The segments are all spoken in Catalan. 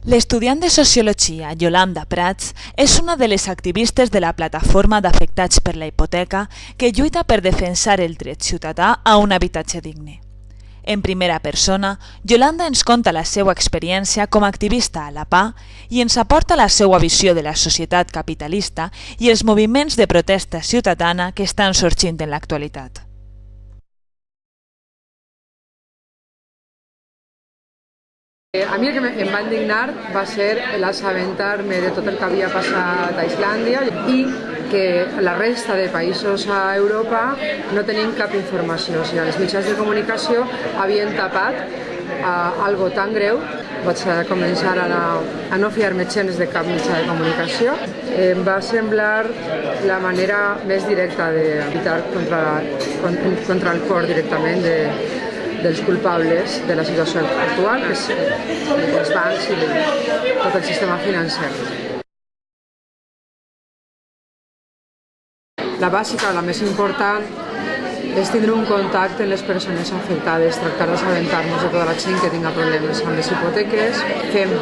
L'estudiant de Sociologia Yolanda Prats és una de les activistes de la plataforma d'afectats per la hipoteca que lluita per defensar el dret ciutadà a un habitatge digne. En primera persona, Yolanda ens conta la seva experiència com a activista a la PA i ens aporta la seva visió de la societat capitalista i els moviments de protesta ciutadana que estan sorgint en l'actualitat. A mi el que em va indignar va ser l'assabentar-me de tot el que havia passat a Islàndia i que la resta de països a Europa no tenien cap informació. O sigui, els mitjans de comunicació havien tapat algo tan greu. Vaig començar a no fiar-me gens de cap mitjà de comunicació. Em va semblar la manera més directa de lluitar contra el cor directament dels culpables de la situació actual, que és els bancs i tot el sistema financer. La bàsica, la més important, és tindre un contacte amb les persones afectades, tractar d'assabentar-nos de tota la gent que tinga problemes amb les hipoteques. Fem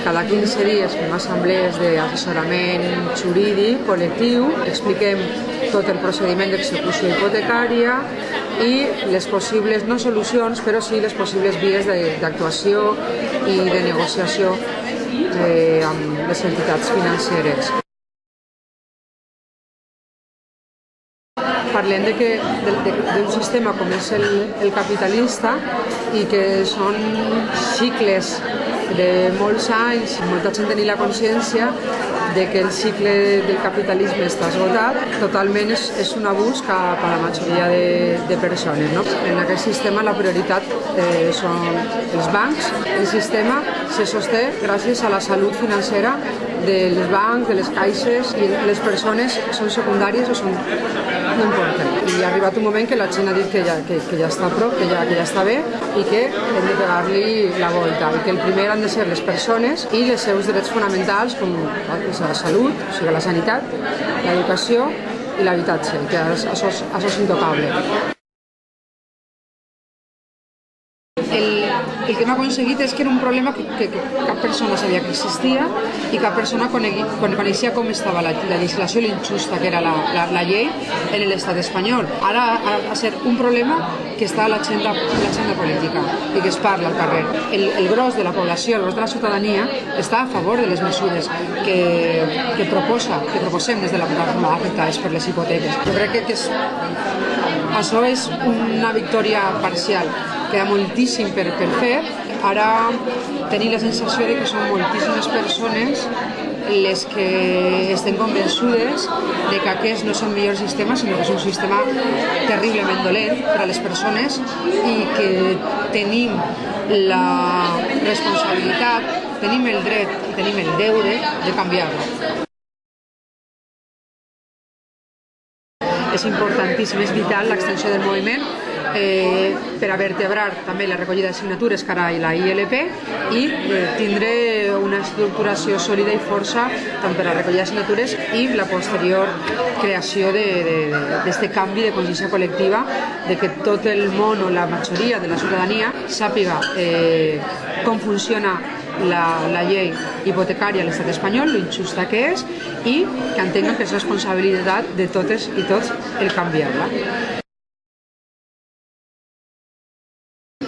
cada 15 dies assemblees d'assessorament jurídic, col·lectiu, expliquem tot el procediment d'execució hipotecària i les possibles, no solucions, però sí les possibles vies d'actuació i de negociació amb les entitats financeres. Parlem d'un sistema com és el capitalista i que són cicles de molts anys, molta gent tenir la consciència de que el cicle del capitalisme està esgotat, totalment és un abús cap a la majoria de persones. No? En aquest sistema la prioritat són els bancs. El sistema se sosté gràcies a la salut financera dels bancs, de les caixes, i les persones són secundàries o no importen. I ha arribat un moment que la gent ha dit que ja està prou, que ja està bé i que hem de pegar-li la volta i que el primer han de ser les persones i els seus drets fonamentals com la salut, o sigui la sanitat, l'educació i l'habitatge, que això és intocable. El que hem aconseguit és que era un problema que cap persona sabia que existia i cap persona coneixia com estava la legislació, l'injusta que era la llei en l'estat espanyol. Ara ha de ser un problema que està a l'agenda política i que es parla al carrer. El gros de la població, el gros de la ciutadania, està a favor de les mesures que proposem des de la plataforma d'afectats per les hipoteques. Jo crec que això és una victòria parcial. Queda moltíssim per fer. Ara tenim la sensació que són moltíssimes persones les que estem convençudes de que aquest no és el millor sistema, sinó que és un sistema terriblement dolent per a les persones i que tenim la responsabilitat, tenim el dret i tenim el deure de canviar-lo. És importantíssim, és vital l'extensió del moviment per a vertebrar també la recollida de signatures cara a la ILP i tindre una estructuració sòlida i força tant per a la recollida de signatures i la posterior creació d'aquest canvi de consciència col·lectiva de que tot el món o la majoria de la ciutadania sàpiga com funciona la llei hipotecària a l'estat espanyol, lo injusta que és i que entenguin que és responsabilitat de totes i tots el canviar-la.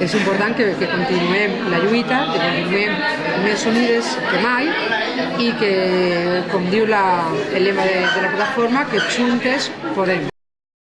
És important que continuem la lluita, que continuem més unides que mai i que, com diu el lema de la plataforma, que juntes podem.